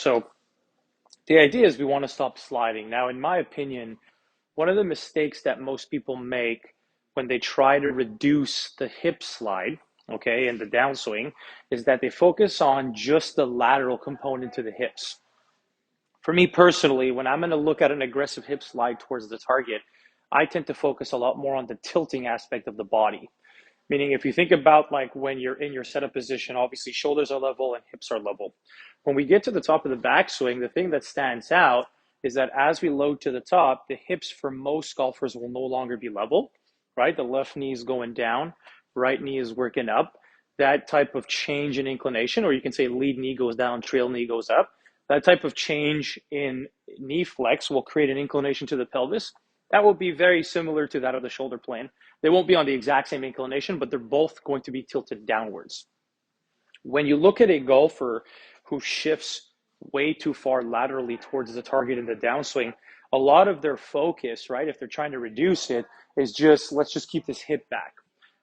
So the idea is we want to stop sliding. Now, in my opinion, one of the mistakes that most people make when they try to reduce the hip slide, okay, and the downswing, is that they focus on just the lateral component to the hips. For me personally, when I'm going to look at an aggressive hip slide towards the target, I tend to focus a lot more on the tilting aspect of the body. Meaning, if you think about like when you're in your setup position, obviously shoulders are level and hips are level. When we get to the top of the backswing, the thing that stands out is that as we load to the top, the hips for most golfers will no longer be level, right? The left knee is going down, right knee is working up. That type of change in inclination, or you can say lead knee goes down, trail knee goes up. That type of change in knee flex will create an inclination to the pelvis. That will be very similar to that of the shoulder plane. They won't be on the exact same inclination, but they're both going to be tilted downwards. When you look at a golfer who shifts way too far laterally towards the target in the downswing, a lot of their focus, right, if they're trying to reduce it, is just, let's just keep this hip back.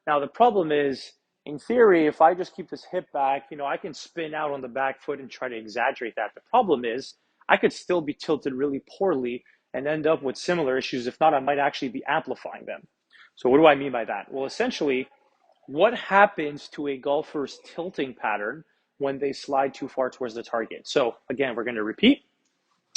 Now, the problem is, in theory, if I just keep this hip back, I can spin out on the back foot and try to exaggerate that. The problem is, I could still be tilted really poorly and end up with similar issues. If not, I might actually be amplifying them. So what do I mean by that? Well, essentially, what happens to a golfer's tilting pattern when they slide too far towards the target? So again, we're going to repeat.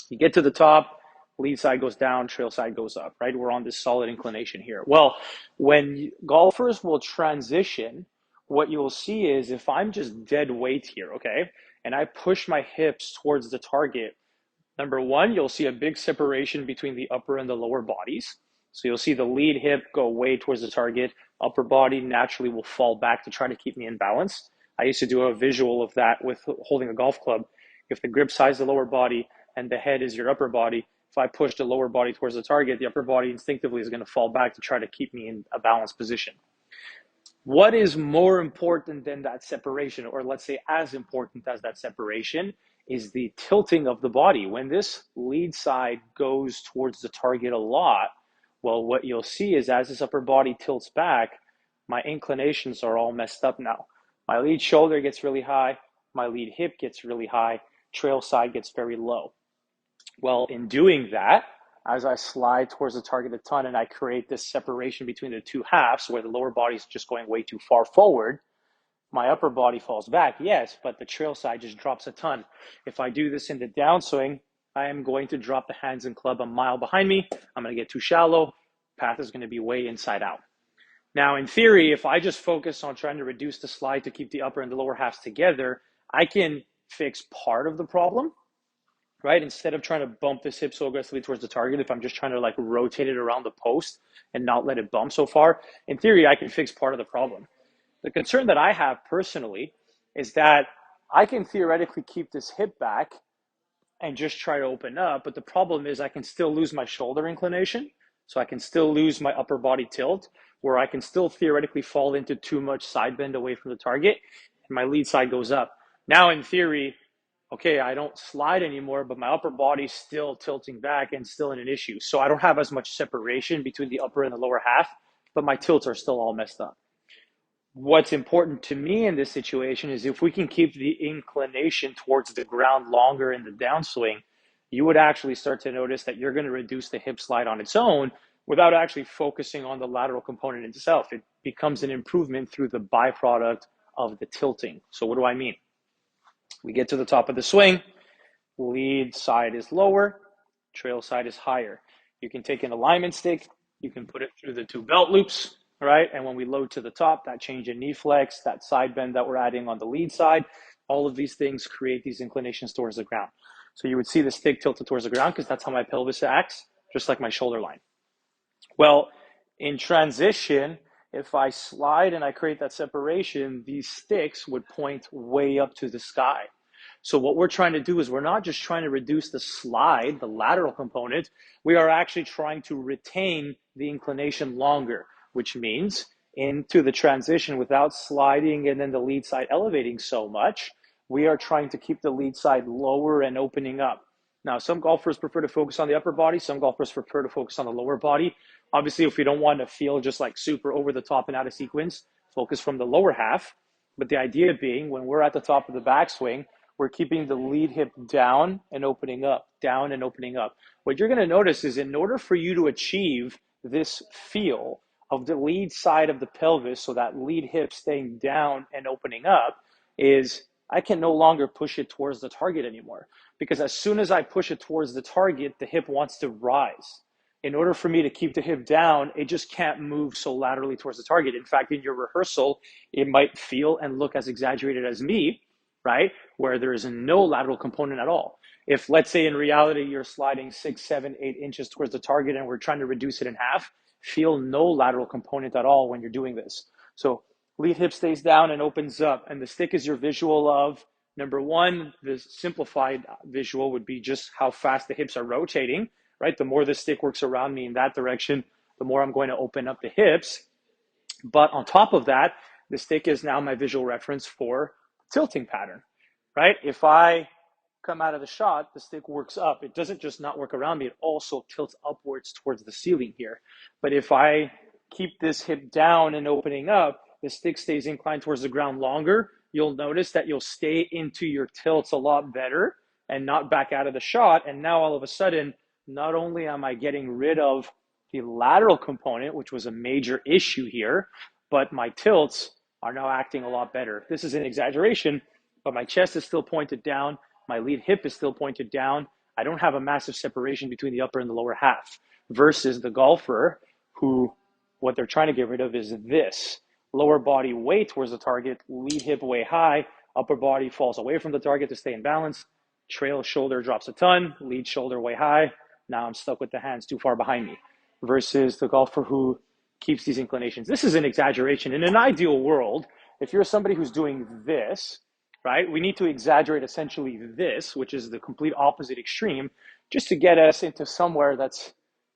You get to the top, lead side goes down, trail side goes up, right? We're on this solid inclination here. Well, when golfers will transition, what you'll see is if I'm just dead weight here, okay, and I push my hips towards the target, number one, you'll see a big separation between the upper and the lower bodies. So you'll see the lead hip go way towards the target. Upper body naturally will fall back to try to keep me in balance. I used to do a visual of that with holding a golf club. If the grip size is the lower body and the head is your upper body, if I push the lower body towards the target, the upper body instinctively is going to fall back to try to keep me in a balanced position. What is more important than that separation, or let's say as important as that separation, is the tilting of the body. When this lead side goes towards the target a lot, well, what you'll see is as this upper body tilts back, my inclinations are all messed up now. My lead shoulder gets really high, my lead hip gets really high, trail side gets very low. Well, in doing that, as I slide towards the target a ton and I create this separation between the two halves where the lower body is just going way too far forward, my upper body falls back, yes, but the trail side just drops a ton. If I do this in the downswing, I am going to drop the hands and club a mile behind me. I'm going to get too shallow. Path is going to be way inside out. Now, in theory, if I just focus on trying to reduce the slide to keep the upper and the lower halves together, I can fix part of the problem, right? Instead of trying to bump this hip so aggressively towards the target, if I'm just trying to like rotate it around the post and not let it bump so far, in theory, I can fix part of the problem. The concern that I have personally is that I can theoretically keep this hip back and just try to open up, but the problem is I can still lose my shoulder inclination, so I can still lose my upper body tilt, where I can still theoretically fall into too much side bend away from the target, and my lead side goes up. Now, in theory, okay, I don't slide anymore, but my upper body's still tilting back and still in an issue. So I don't have as much separation between the upper and the lower half, but my tilts are still all messed up. What's important to me in this situation is if we can keep the inclination towards the ground longer in the downswing, you would actually start to notice that you're going to reduce the hip slide on its own without actually focusing on the lateral component itself. It becomes an improvement through the byproduct of the tilting. So what do I mean? We get to the top of the swing, lead side is lower, trail side is higher. You can take an alignment stick, you can put it through the two belt loops, right? And when we load to the top, that change in knee flex, that side bend that we're adding on the lead side, all of these things create these inclinations towards the ground. So you would see the stick tilted towards the ground because that's how my pelvis acts, just like my shoulder line. Well, in transition, if I slide and I create that separation, these sticks would point way up to the sky. So what we're trying to do is we're not just trying to reduce the slide, the lateral component, we are actually trying to retain the inclination longer, which means into the transition without sliding and then the lead side elevating so much, we are trying to keep the lead side lower and opening up. Now, some golfers prefer to focus on the upper body. Some golfers prefer to focus on the lower body. Obviously, if we don't want to feel just like super over the top and out of sequence, focus from the lower half. But the idea being when we're at the top of the backswing, we're keeping the lead hip down and opening up, down and opening up. What you're going to notice is in order for you to achieve this feel of the lead side of the pelvis, so that lead hip staying down and opening up, is I can no longer push it towards the target anymore. Because as soon as I push it towards the target, the hip wants to rise. In order for me to keep the hip down, it just can't move so laterally towards the target. In fact, in your rehearsal, it might feel and look as exaggerated as me, right? Where there is no lateral component at all. If, let's say, in reality, you're sliding 6, 7, 8 inches towards the target and we're trying to reduce it in half, feel no lateral component at all when you're doing this. So lead hip stays down and opens up, and the stick is your visual of, number one, the simplified visual would be just how fast the hips are rotating, right? The more the stick works around me in that direction, the more I'm going to open up the hips. But on top of that, the stick is now my visual reference for tilting pattern, right? If I come out of the shot, the stick works up. It doesn't just not work around me, it also tilts upwards towards the ceiling here. But if I keep this hip down and opening up, the stick stays inclined towards the ground longer. You'll notice that you'll stay into your tilts a lot better and not back out of the shot. And now all of a sudden, not only am I getting rid of the lateral component, which was a major issue here, but my tilts are now acting a lot better. This is an exaggeration, but my chest is still pointed down. My lead hip is still pointed down. I don't have a massive separation between the upper and the lower half versus the golfer who, what they're trying to get rid of is this. Lower body way towards the target, lead hip way high, upper body falls away from the target to stay in balance, trail shoulder drops a ton, lead shoulder way high. Now I'm stuck with the hands too far behind me versus the golfer who keeps these inclinations. This is an exaggeration. In an ideal world, if you're somebody who's doing this, right, we need to exaggerate essentially this, which is the complete opposite extreme, just to get us into somewhere that's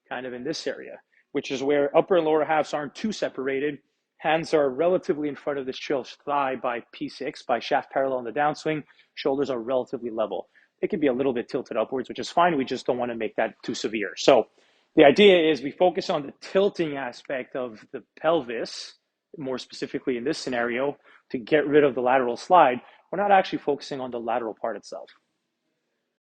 kind of in this area, which is where upper and lower halves aren't too separated. Hands are relatively in front of this trail thigh by P6, by shaft parallel on the downswing. Shoulders are relatively level. It could be a little bit tilted upwards, which is fine. We just don't want to make that too severe. So the idea is we focus on the tilting aspect of the pelvis, more specifically in this scenario, to get rid of the lateral slide. We're not actually focusing on the lateral part itself.